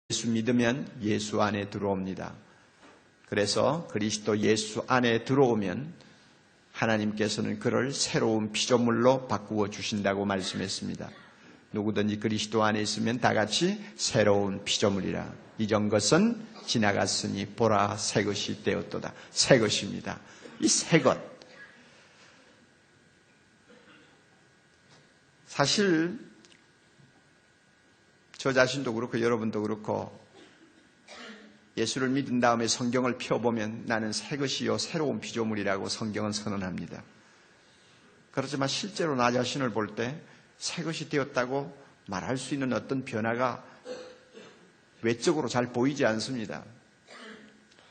예수 믿으면 예수 안에 들어옵니다. 그래서 그리스도 예수 안에 들어오면 하나님께서는 그를 새로운 피조물로 바꾸어 주신다고 말씀했습니다. 누구든지 그리스도 안에 있으면 다 같이 새로운 피조물이라. 이전 것은 지나갔으니 보라 새 것이 되었도다. 새 것입니다. 이 새 것. 사실 저 자신도 그렇고 여러분도 그렇고 예수를 믿은 다음에 성경을 펴보면 나는 새 것이요 새로운 피조물이라고 성경은 선언합니다. 그렇지만 실제로 나 자신을 볼 때 새 것이 되었다고 말할 수 있는 어떤 변화가 외적으로 잘 보이지 않습니다.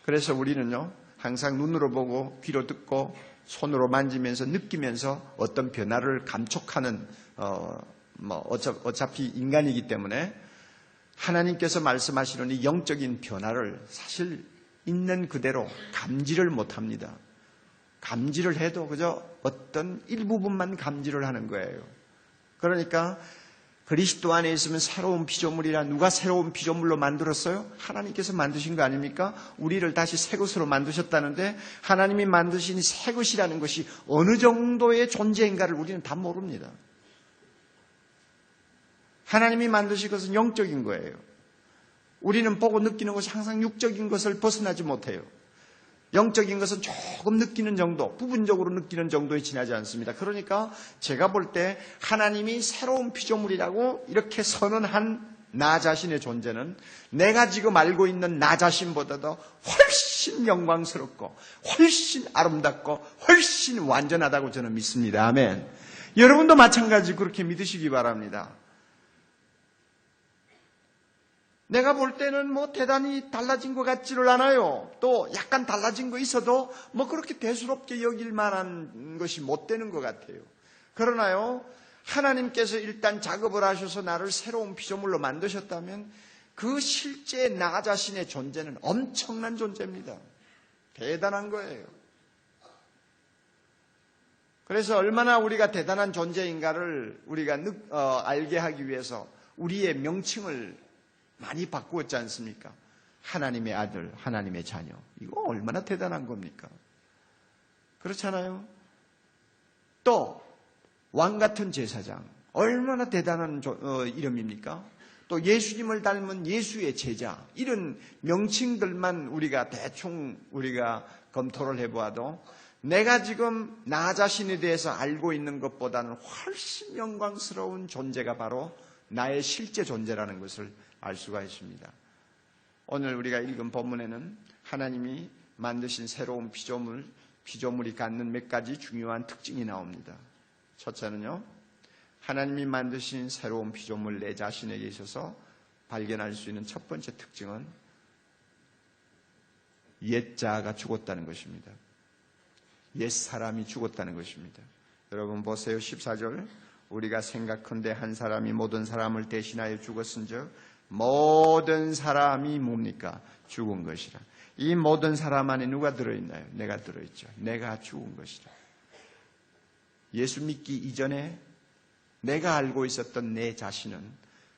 그래서 우리는요 항상 눈으로 보고 귀로 듣고 손으로 만지면서 느끼면서 어떤 변화를 감촉하는 어차피 인간이기 때문에 하나님께서 말씀하시는 이 영적인 변화를 사실 있는 그대로 감지를 못합니다. 감지를 해도 그저 어떤 일부분만 감지를 하는 거예요. 그러니까 그리스도 안에 있으면 새로운 피조물이라. 누가 새로운 피조물로 만들었어요? 하나님께서 만드신 거 아닙니까? 우리를 다시 새 것으로 만드셨다는데 하나님이 만드신 새 것이라는 것이 어느 정도의 존재인가를 우리는 다 모릅니다. 하나님이 만드신 것은 영적인 거예요. 우리는 보고 느끼는 것이 항상 육적인 것을 벗어나지 못해요. 영적인 것은 조금 느끼는 정도, 부분적으로 느끼는 정도에 지나지 않습니다. 그러니까 제가 볼 때 하나님이 새로운 피조물이라고 이렇게 선언한 나 자신의 존재는 내가 지금 알고 있는 나 자신보다도 훨씬 영광스럽고 훨씬 아름답고 훨씬 완전하다고 저는 믿습니다. 아멘. 여러분도 마찬가지 그렇게 믿으시기 바랍니다. 내가 볼 때는 대단히 달라진 것 같지를 않아요. 또 약간 달라진 거 있어도 그렇게 대수롭게 여길 만한 것이 못 되는 것 같아요. 그러나요, 하나님께서 일단 작업을 하셔서 나를 새로운 피조물로 만드셨다면 그 실제 나 자신의 존재는 엄청난 존재입니다. 대단한 거예요. 그래서 얼마나 우리가 대단한 존재인가를 우리가 알게 하기 위해서 우리의 명칭을 많이 바꾸었지 않습니까? 하나님의 아들, 하나님의 자녀. 이거 얼마나 대단한 겁니까? 그렇잖아요? 또 왕 같은 제사장. 얼마나 대단한 이름입니까? 또 예수님을 닮은 예수의 제자. 이런 명칭들만 우리가 대충 검토를 해보아도 내가 지금 나 자신에 대해서 알고 있는 것보다는 훨씬 영광스러운 존재가 바로 나의 실제 존재라는 것을 알 수가 있습니다. 오늘 우리가 읽은 본문에는 하나님이 만드신 새로운 피조물이 갖는 몇 가지 중요한 특징이 나옵니다. 첫째는요, 하나님이 만드신 새로운 피조물 내 자신에게 있어서 발견할 수 있는 첫 번째 특징은 옛자가 죽었다는 것입니다. 옛 사람이 죽었다는 것입니다. 여러분 보세요. 14절. 우리가 생각컨대 한 사람이 모든 사람을 대신하여 죽었은즉 모든 사람이 뭡니까? 죽은 것이라. 이 모든 사람 안에 누가 들어있나요? 내가 들어있죠. 내가 죽은 것이라. 예수 믿기 이전에 내가 알고 있었던 내 자신은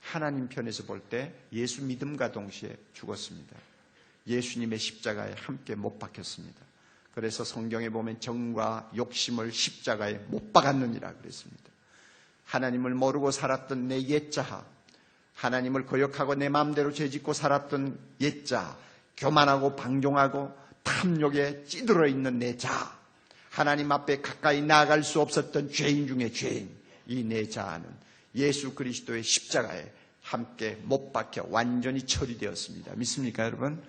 하나님 편에서 볼 때 예수 믿음과 동시에 죽었습니다. 예수님의 십자가에 함께 못 박혔습니다. 그래서 성경에 보면 정과 욕심을 십자가에 못 박았느니라 그랬습니다. 하나님을 모르고 살았던 내 옛자하, 하나님을 거역하고 내 마음대로 죄짓고 살았던 옛자, 교만하고 방종하고 탐욕에 찌들어 있는 내 자, 하나님 앞에 가까이 나아갈 수 없었던 죄인 중에 죄인, 이 내 자아는 예수 그리스도의 십자가에 함께 못 박혀 완전히 처리되었습니다. 믿습니까, 여러분?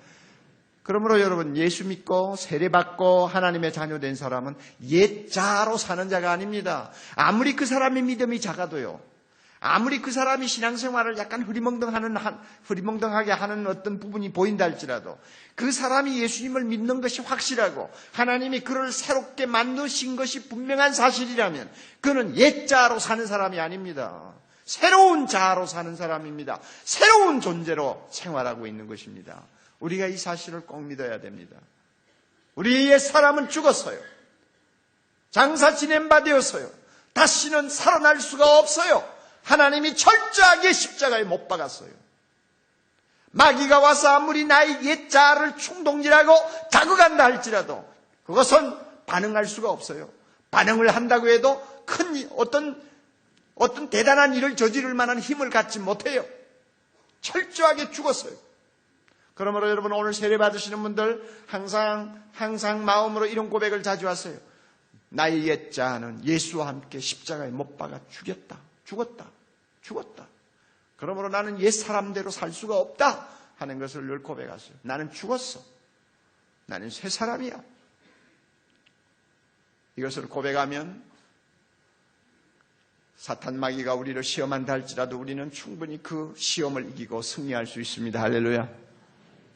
그러므로 여러분, 예수 믿고 세례받고 하나님의 자녀 된 사람은 옛자로 사는 자가 아닙니다. 아무리 그 사람의 믿음이 작아도요, 아무리 그 사람이 신앙생활을 약간 흐리멍덩하게 하는 어떤 부분이 보인다 할지라도 그 사람이 예수님을 믿는 것이 확실하고 하나님이 그를 새롭게 만드신 것이 분명한 사실이라면 그는 옛자로 사는 사람이 아닙니다. 새로운 자아로 사는 사람입니다. 새로운 존재로 생활하고 있는 것입니다. 우리가 이 사실을 꼭 믿어야 됩니다. 우리의 사람은 죽었어요. 장사 지낸 바 되었어요. 다시는 살아날 수가 없어요. 하나님이 철저하게 십자가에 못 박았어요. 마귀가 와서 아무리 나의 옛자를 충동질하고 자극한다 할지라도 그것은 반응할 수가 없어요. 반응을 한다고 해도 큰 어떤 대단한 일을 저지를 만한 힘을 갖지 못해요. 철저하게 죽었어요. 그러므로 여러분 오늘 세례 받으시는 분들 항상 마음으로 이런 고백을 자주 하세요. 나의 옛자는 예수와 함께 십자가에 못 박아 죽었다. 그러므로 나는 옛 사람대로 살 수가 없다 하는 것을 늘 고백하세요. 나는 죽었어. 나는 새 사람이야. 이것을 고백하면 사탄 마귀가 우리를 시험한다 할지라도 우리는 충분히 그 시험을 이기고 승리할 수 있습니다. 할렐루야.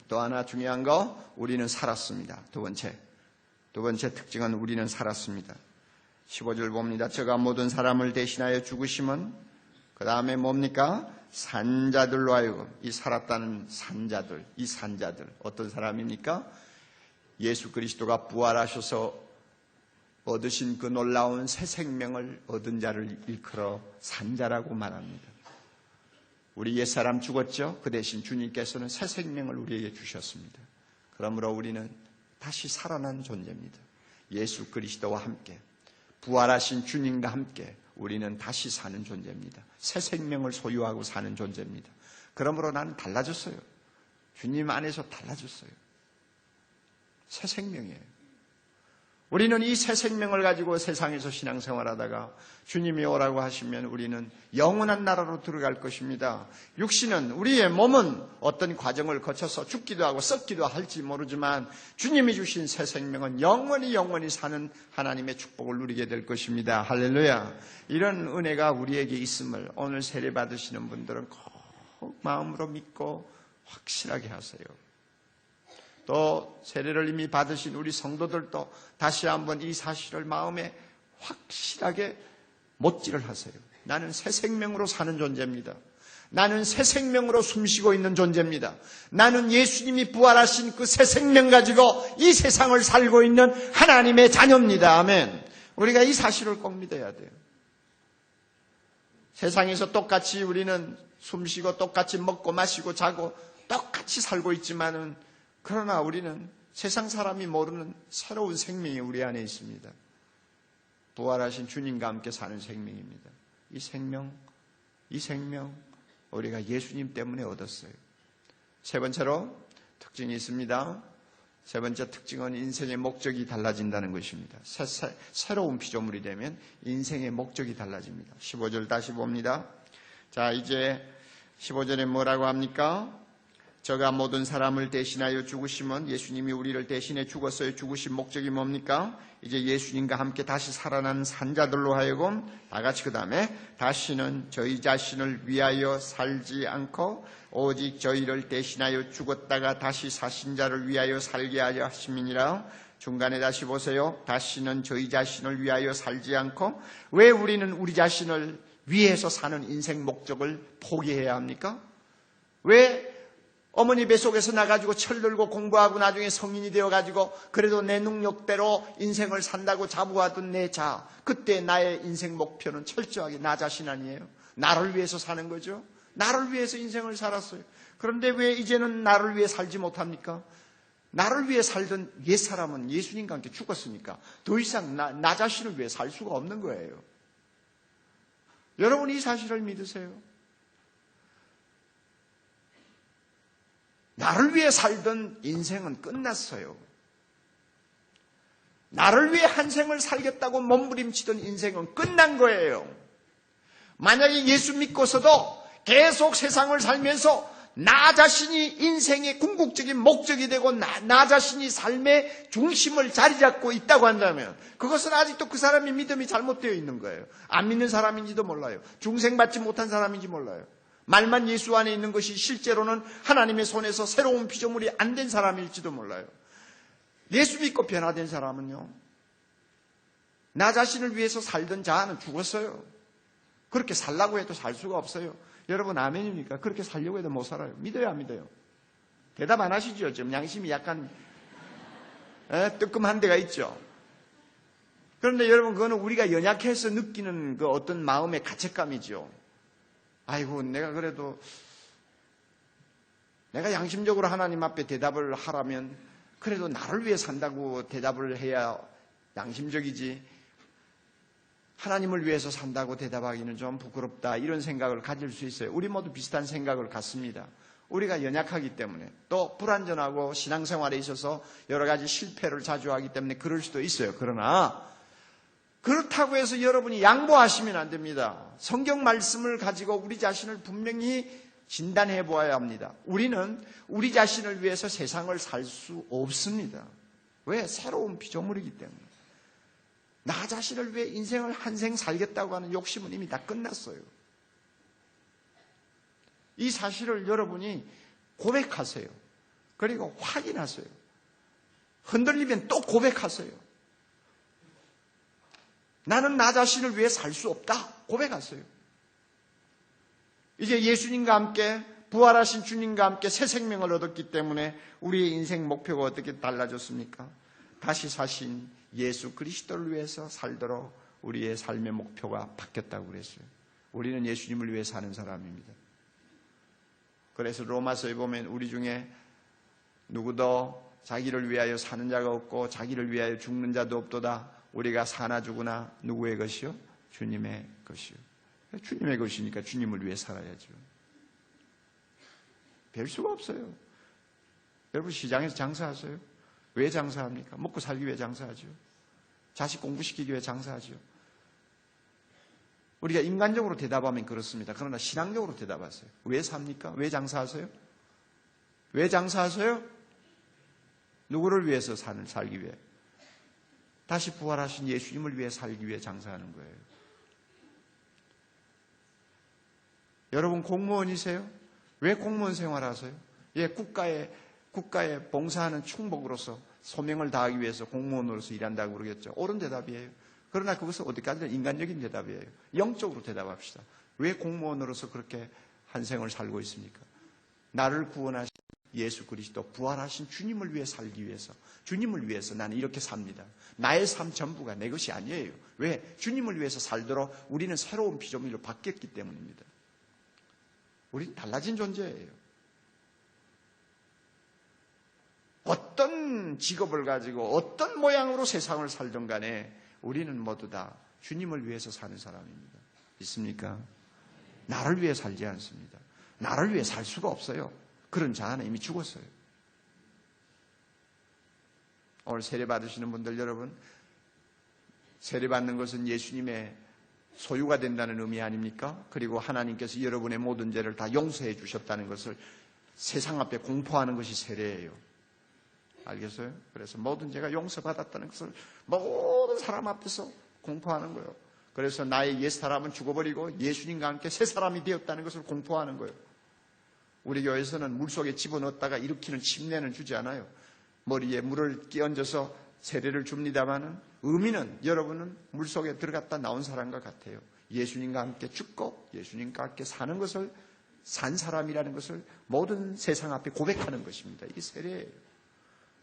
또 하나 중요한 거, 우리는 살았습니다. 두 번째 특징은 우리는 살았습니다. 15절 봅니다. 저가 모든 사람을 대신하여 죽으심은 그 다음에 뭡니까? 산자들로 하여금, 이 살았다는 산자들, 이 산자들 어떤 사람입니까? 예수 그리스도가 부활하셔서 얻으신 그 놀라운 새 생명을 얻은 자를 일컬어 산자라고 말합니다. 우리 옛사람 죽었죠? 그 대신 주님께서는 새 생명을 우리에게 주셨습니다. 그러므로 우리는 다시 살아난 존재입니다. 예수 그리스도와 함께 부활하신 주님과 함께 우리는 다시 사는 존재입니다. 새 생명을 소유하고 사는 존재입니다. 그러므로 나는 달라졌어요. 주님 안에서 달라졌어요. 새 생명이에요. 우리는 이 새 생명을 가지고 세상에서 신앙생활하다가 주님이 오라고 하시면 우리는 영원한 나라로 들어갈 것입니다. 육신은, 우리의 몸은 어떤 과정을 거쳐서 죽기도 하고 썩기도 할지 모르지만 주님이 주신 새 생명은 영원히 사는 하나님의 축복을 누리게 될 것입니다. 할렐루야. 이런 은혜가 우리에게 있음을 오늘 세례 받으시는 분들은 꼭 마음으로 믿고 확실하게 하세요. 또 세례를 이미 받으신 우리 성도들도 다시 한번 이 사실을 마음에 확실하게 못질을 하세요. 나는 새 생명으로 사는 존재입니다. 나는 새 생명으로 숨쉬고 있는 존재입니다. 나는 예수님이 부활하신 그 새 생명 가지고 이 세상을 살고 있는 하나님의 자녀입니다. 아멘. 우리가 이 사실을 꼭 믿어야 돼요. 세상에서 똑같이 우리는 숨쉬고 똑같이 먹고 마시고 자고 똑같이 살고 있지만은 그러나 우리는 세상 사람이 모르는 새로운 생명이 우리 안에 있습니다. 부활하신 주님과 함께 사는 생명입니다. 이 생명 우리가 예수님 때문에 얻었어요. 세 번째로 특징이 있습니다. 세 번째 특징은 인생의 목적이 달라진다는 것입니다. 새로운 피조물이 되면 인생의 목적이 달라집니다. 15절 다시 봅니다. 자, 이제 15절에 뭐라고 합니까? 저가 모든 사람을 대신하여 죽으심은 예수님이 우리를 대신해 죽었어요. 죽으신 목적이 뭡니까? 이제 예수님과 함께 다시 살아난 산자들로 하여금 다 같이 그 다음에 다시는 저희 자신을 위하여 살지 않고 오직 저희를 대신하여 죽었다가 다시 사신 자를 위하여 살게 하려 하심이니라. 중간에 다시 보세요. 다시는 저희 자신을 위하여 살지 않고, 왜 우리는 우리 자신을 위해서 사는 인생 목적을 포기해야 합니까? 왜 어머니 뱃속에서 나가지고 철들고 공부하고 나중에 성인이 되어가지고 그래도 내 능력대로 인생을 산다고 자부하던 내 자, 그때 나의 인생 목표는 철저하게 나 자신 아니에요? 나를 위해서 사는 거죠. 나를 위해서 인생을 살았어요. 그런데 왜 이제는 나를 위해 살지 못합니까? 나를 위해 살던 옛사람은 예수님과 함께 죽었으니까 더 이상 나 자신을 위해 살 수가 없는 거예요. 여러분 이 사실을 믿으세요. 나를 위해 살던 인생은 끝났어요. 나를 위해 한 생을 살겠다고 몸부림치던 인생은 끝난 거예요. 만약에 예수 믿고서도 계속 세상을 살면서 나 자신이 인생의 궁극적인 목적이 되고 나 자신이 삶의 중심을 자리 잡고 있다고 한다면 그것은 아직도 그 사람의 믿음이 잘못되어 있는 거예요. 안 믿는 사람인지도 몰라요. 중생받지 못한 사람인지 몰라요. 말만 예수 안에 있는 것이 실제로는 하나님의 손에서 새로운 피조물이 안 된 사람일지도 몰라요. 예수 믿고 변화된 사람은요, 나 자신을 위해서 살던 자는 죽었어요. 그렇게 살라고 해도 살 수가 없어요. 여러분 아멘입니까? 그렇게 살려고 해도 못 살아요. 믿어요 안 믿어요? 대답 안 하시죠? 좀 양심이 약간 뜨끔한 데가 있죠. 그런데 여러분 그거는 우리가 연약해서 느끼는 그 어떤 마음의 가책감이죠. 아이고 내가 그래도 내가 양심적으로 하나님 앞에 대답을 하라면 그래도 나를 위해 산다고 대답을 해야 양심적이지, 하나님을 위해서 산다고 대답하기는 좀 부끄럽다, 이런 생각을 가질 수 있어요. 우리 모두 비슷한 생각을 갖습니다. 우리가 연약하기 때문에, 또 불완전하고 신앙생활에 있어서 여러 가지 실패를 자주 하기 때문에 그럴 수도 있어요. 그러나 그렇다고 해서 여러분이 양보하시면 안 됩니다. 성경 말씀을 가지고 우리 자신을 분명히 진단해 보아야 합니다. 우리는 우리 자신을 위해서 세상을 살 수 없습니다. 왜? 새로운 피조물이기 때문에. 나 자신을 위해 인생을 한 생 살겠다고 하는 욕심은 이미 다 끝났어요. 이 사실을 여러분이 고백하세요. 그리고 확인하세요. 흔들리면 또 고백하세요. 나는 나 자신을 위해 살 수 없다, 고백하세요. 이제 예수님과 함께, 부활하신 주님과 함께 새 생명을 얻었기 때문에 우리의 인생 목표가 어떻게 달라졌습니까? 다시 사신 예수 그리스도를 위해서 살도록 우리의 삶의 목표가 바뀌었다고 그랬어요. 우리는 예수님을 위해 사는 사람입니다. 그래서 로마서에 보면 우리 중에 누구도 자기를 위하여 사는 자가 없고 자기를 위하여 죽는 자도 없도다. 우리가 사나 죽으나 누구의 것이요? 주님의 것이요. 주님의 것이니까 주님을 위해 살아야죠. 별 수가 없어요. 여러분 시장에서 장사하세요? 왜 장사합니까? 먹고 살기 위해 장사하죠. 자식 공부시키기 위해 장사하죠. 우리가 인간적으로 대답하면 그렇습니다. 그러나 신앙적으로 대답하세요. 왜 삽니까? 왜 장사하세요? 왜 장사하세요? 누구를 위해서 살기 위해? 다시 부활하신 예수님을 위해 살기 위해 장사하는 거예요. 여러분 공무원이세요? 왜 공무원 생활하세요? 예, 국가에 봉사하는 충복으로서 소명을 다하기 위해서 공무원으로서 일한다고 그러겠죠. 옳은 대답이에요. 그러나 그것은 어디까지나 인간적인 대답이에요. 영적으로 대답합시다. 왜 공무원으로서 그렇게 한 생을 살고 있습니까? 나를 구원하신 예수 그리스도, 부활하신 주님을 위해 살기 위해서, 주님을 위해서 나는 이렇게 삽니다. 나의 삶 전부가 내 것이 아니에요. 왜? 주님을 위해서 살도록 우리는 새로운 피조물로 바뀌었기 때문입니다. 우리는 달라진 존재예요. 어떤 직업을 가지고 어떤 모양으로 세상을 살던 간에 우리는 모두 다 주님을 위해서 사는 사람입니다. 있습니까? 나를 위해 살지 않습니다. 나를 위해 살 수가 없어요. 그런 자아는 이미 죽었어요. 오늘 세례 받으시는 분들 여러분, 세례 받는 것은 예수님의 소유가 된다는 의미 아닙니까? 그리고 하나님께서 여러분의 모든 죄를 다 용서해 주셨다는 것을 세상 앞에 공포하는 것이 세례예요. 알겠어요? 그래서 모든 죄가 용서받았다는 것을 모든 사람 앞에서 공포하는 거예요. 그래서 나의 옛 사람은 죽어버리고 예수님과 함께 새 사람이 되었다는 것을 공포하는 거예요. 우리 교회에서는 물속에 집어넣었다가 일으키는 침례는 주지 않아요. 머리에 물을 끼얹어서 세례를 줍니다마는 의미는 여러분은 물속에 들어갔다 나온 사람과 같아요. 예수님과 함께 죽고 예수님과 함께 사는 것을, 산 사람이라는 것을 모든 세상 앞에 고백하는 것입니다. 이게 세례예요.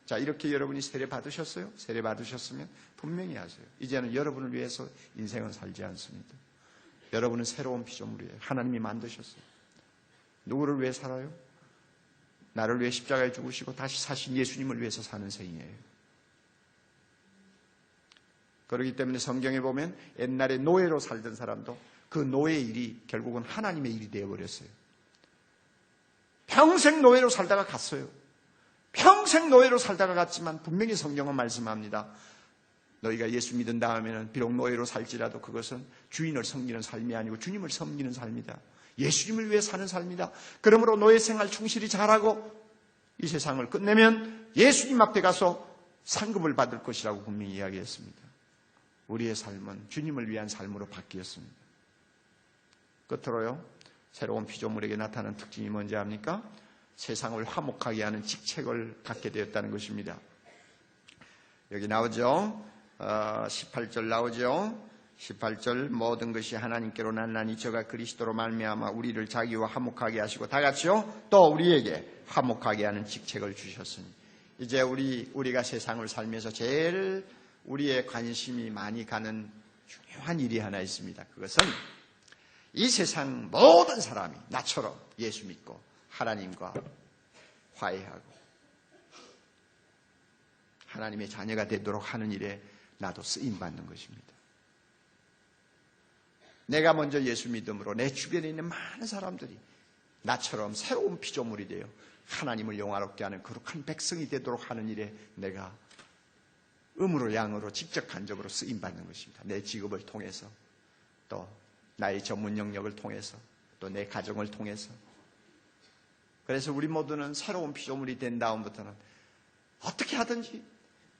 자, 이렇게 여러분이 세례 받으셨어요? 세례 받으셨으면 분명히 하세요. 이제는 여러분을 위해서 인생은 살지 않습니다. 여러분은 새로운 피조물이에요. 하나님이 만드셨어요. 누구를 위해 살아요? 나를 위해 십자가에 죽으시고 다시 사신 예수님을 위해서 사는 생이에요. 그렇기 때문에 성경에 보면 옛날에 노예로 살던 사람도 그 노예의 일이 결국은 하나님의 일이 되어버렸어요. 평생 노예로 살다가 갔어요. 평생 노예로 살다가 갔지만 분명히 성경은 말씀합니다. 너희가 예수 믿은 다음에는 비록 노예로 살지라도 그것은 주인을 섬기는 삶이 아니고 주님을 섬기는 삶이다. 예수님을 위해 사는 삶이다. 그러므로 노예 생활 충실히 잘하고 이 세상을 끝내면 예수님 앞에 가서 상급을 받을 것이라고 분명히 이야기했습니다. 우리의 삶은 주님을 위한 삶으로 바뀌었습니다. 끝으로요, 새로운 피조물에게 나타나는 특징이 뭔지 압니까? 세상을 화목하게 하는 직책을 갖게 되었다는 것입니다. 여기 나오죠. 18절 나오죠. 18절 모든 것이 하나님께로 났나니 저가 그리스도로 말미암아 우리를 자기와 화목하게 하시고 다 같이요. 또 우리에게 화목하게 하는 직책을 주셨으니 이제 우리가 세상을 살면서 제일 우리의 관심이 많이 가는 중요한 일이 하나 있습니다. 그것은 이 세상 모든 사람이 나처럼 예수 믿고 하나님과 화해하고 하나님의 자녀가 되도록 하는 일에 나도 쓰임받는 것입니다. 내가 먼저 예수 믿음으로 내 주변에 있는 많은 사람들이 나처럼 새로운 피조물이 되어 하나님을 영화롭게 하는 거룩한 백성이 되도록 하는 일에 내가 음으로 양으로 직접 간접으로 쓰임받는 것입니다. 내 직업을 통해서, 또 나의 전문 영역을 통해서, 또 내 가정을 통해서. 그래서 우리 모두는 새로운 피조물이 된 다음부터는 어떻게 하든지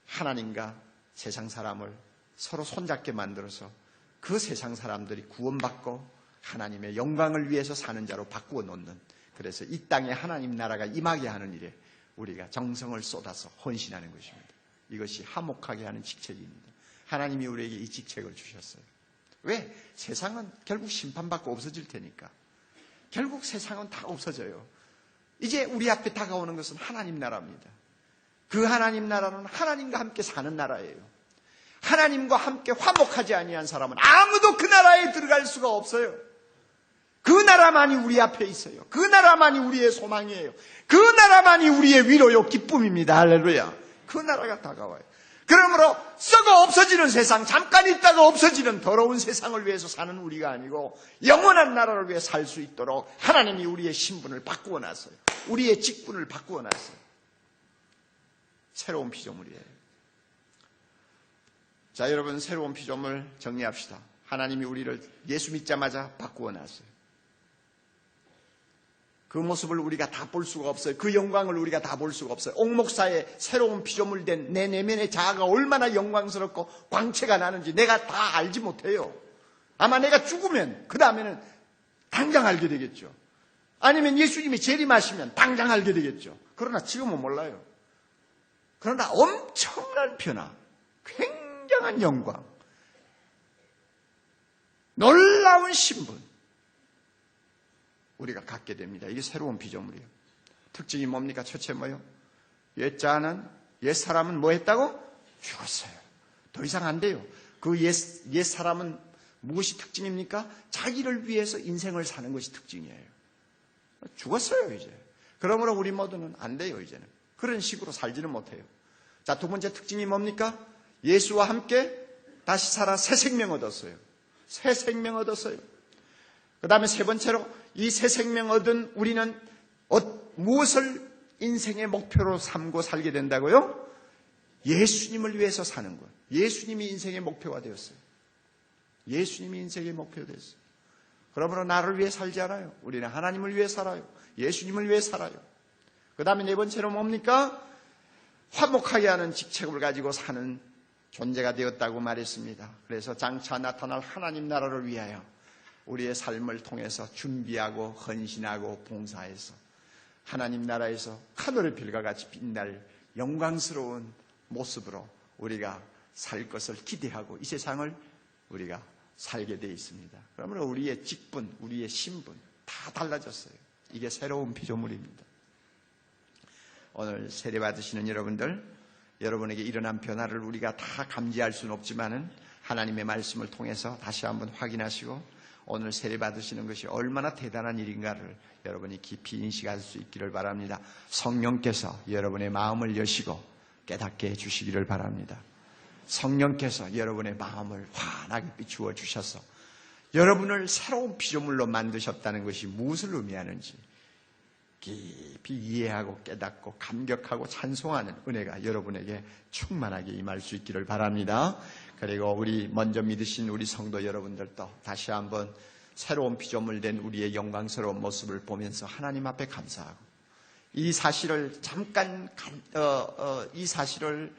하나님과 세상 사람을 서로 손잡게 만들어서 그 세상 사람들이 구원받고 하나님의 영광을 위해서 사는 자로 바꾸어 놓는, 그래서 이 땅에 하나님 나라가 임하게 하는 일에 우리가 정성을 쏟아서 헌신하는 것입니다. 이것이 화목하게 하는 직책입니다. 하나님이 우리에게 이 직책을 주셨어요. 왜? 세상은 결국 심판받고 없어질 테니까. 결국 세상은 다 없어져요. 이제 우리 앞에 다가오는 것은 하나님 나라입니다. 그 하나님 나라는 하나님과 함께 사는 나라예요. 하나님과 함께 화목하지 아니한 사람은 아무도 그 나라에 들어갈 수가 없어요. 그 나라만이 우리 앞에 있어요. 그 나라만이 우리의 소망이에요. 그 나라만이 우리의 위로요 기쁨입니다. 할렐루야. 그 나라가 다가와요. 그러므로 썩어 없어지는 세상, 잠깐 있다가 없어지는 더러운 세상을 위해서 사는 우리가 아니고 영원한 나라를 위해 살 수 있도록 하나님이 우리의 신분을 바꾸어 놨어요. 우리의 직분을 바꾸어 놨어요. 새로운 피조물이에요. 자, 여러분, 새로운 피조물 정리합시다. 하나님이 우리를 예수 믿자마자 바꾸어 놨어요. 그 모습을 우리가 다 볼 수가 없어요. 그 영광을 우리가 다 볼 수가 없어요. 옥목사의 새로운 피조물 된 내 내면의 자아가 얼마나 영광스럽고 광채가 나는지 내가 다 알지 못해요. 아마 내가 죽으면 그 다음에는 당장 알게 되겠죠. 아니면 예수님이 재림하시면 당장 알게 되겠죠. 그러나 지금은 몰라요. 그러나 엄청난 변화, 굉장한 영광, 놀라운 신분 우리가 갖게 됩니다. 이게 새로운 피조물이에요. 특징이 뭡니까? 첫째 뭐요? 옛자는, 옛사람은 뭐 했다고? 죽었어요. 더 이상 안 돼요. 그 옛사람은 무엇이 특징입니까? 자기를 위해서 인생을 사는 것이 특징이에요. 죽었어요, 이제. 그러므로 우리 모두는 안 돼요, 이제는. 그런 식으로 살지는 못해요. 자, 두 번째 특징이 뭡니까? 예수와 함께 다시 살아 새 생명 얻었어요. 새 생명 얻었어요. 그 다음에 세 번째로 이 새 생명 얻은 우리는 무엇을 인생의 목표로 삼고 살게 된다고요? 예수님을 위해서 사는 거예요. 예수님이 인생의 목표가 되었어요. 예수님이 인생의 목표가 되었어요. 그러므로 나를 위해 살지 않아요. 우리는 하나님을 위해 살아요. 예수님을 위해 살아요. 그 다음에 네 번째로 뭡니까? 화목하게 하는 직책을 가지고 사는 존재가 되었다고 말했습니다. 그래서 장차 나타날 하나님 나라를 위하여 우리의 삶을 통해서 준비하고 헌신하고 봉사해서 하나님 나라에서 하늘의 별과 같이 빛날 영광스러운 모습으로 우리가 살 것을 기대하고 이 세상을 우리가 살게 되어 있습니다. 그러므로 우리의 직분, 우리의 신분 다 달라졌어요. 이게 새로운 피조물입니다. 오늘 세례 받으시는 여러분들, 여러분에게 일어난 변화를 우리가 다 감지할 수는 없지만은 하나님의 말씀을 통해서 다시 한번 확인하시고 오늘 세례 받으시는 것이 얼마나 대단한 일인가를 여러분이 깊이 인식할 수 있기를 바랍니다. 성령께서 여러분의 마음을 여시고 깨닫게 해주시기를 바랍니다. 성령께서 여러분의 마음을 환하게 비추어 주셔서 여러분을 새로운 피조물로 만드셨다는 것이 무엇을 의미하는지 깊이 이해하고 깨닫고 감격하고 찬송하는 은혜가 여러분에게 충만하게 임할 수 있기를 바랍니다. 그리고 우리 먼저 믿으신 우리 성도 여러분들도 다시 한번 새로운 피조물 된 우리의 영광스러운 모습을 보면서 하나님 앞에 감사하고 이 사실을 이 사실을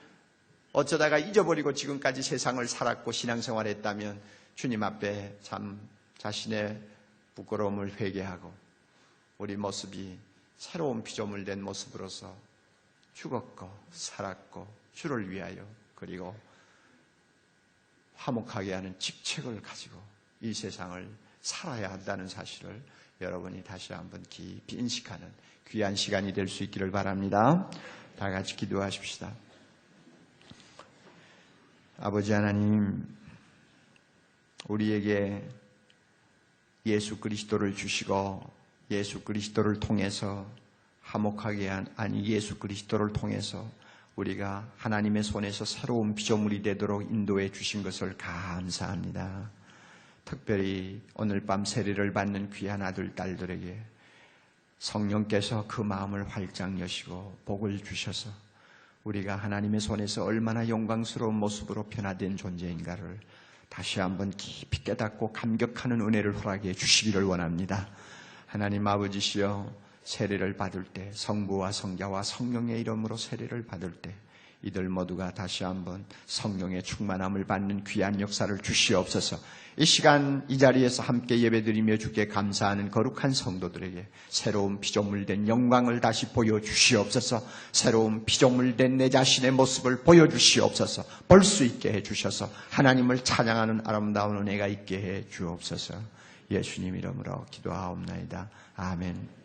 어쩌다가 잊어버리고 지금까지 세상을 살았고 신앙생활했다면 주님 앞에 참 자신의 부끄러움을 회개하고 우리 모습이 새로운 피조물 된 모습으로서 죽었고 살았고 주를 위하여 그리고 화목하게 하는 직책을 가지고 이 세상을 살아야 한다는 사실을 여러분이 다시 한번 깊이 인식하는 귀한 시간이 될 수 있기를 바랍니다. 다 같이 기도하십시다. 아버지 하나님, 우리에게 예수 그리스도를 주시고 예수 그리스도를 통해서 화목하게 한 아니 예수 그리스도를 통해서 우리가 하나님의 손에서 새로운 피조물이 되도록 인도해 주신 것을 감사합니다. 특별히 오늘 밤 세례를 받는 귀한 아들, 딸들에게 성령께서 그 마음을 활짝 여시고 복을 주셔서 우리가 하나님의 손에서 얼마나 영광스러운 모습으로 변화된 존재인가를 다시 한번 깊이 깨닫고 감격하는 은혜를 허락해 주시기를 원합니다. 하나님 아버지시여, 세례를 받을 때 성부와 성자와 성령의 이름으로 세례를 받을 때 이들 모두가 다시 한번 성령의 충만함을 받는 귀한 역사를 주시옵소서. 이 시간 이 자리에서 함께 예배드리며 주께 감사하는 거룩한 성도들에게 새로운 피조물된 영광을 다시 보여주시옵소서. 새로운 피조물된 내 자신의 모습을 보여주시옵소서. 볼 수 있게 해주셔서 하나님을 찬양하는 아름다운 은혜가 있게 해주옵소서. 예수님 이름으로 기도하옵나이다. 아멘.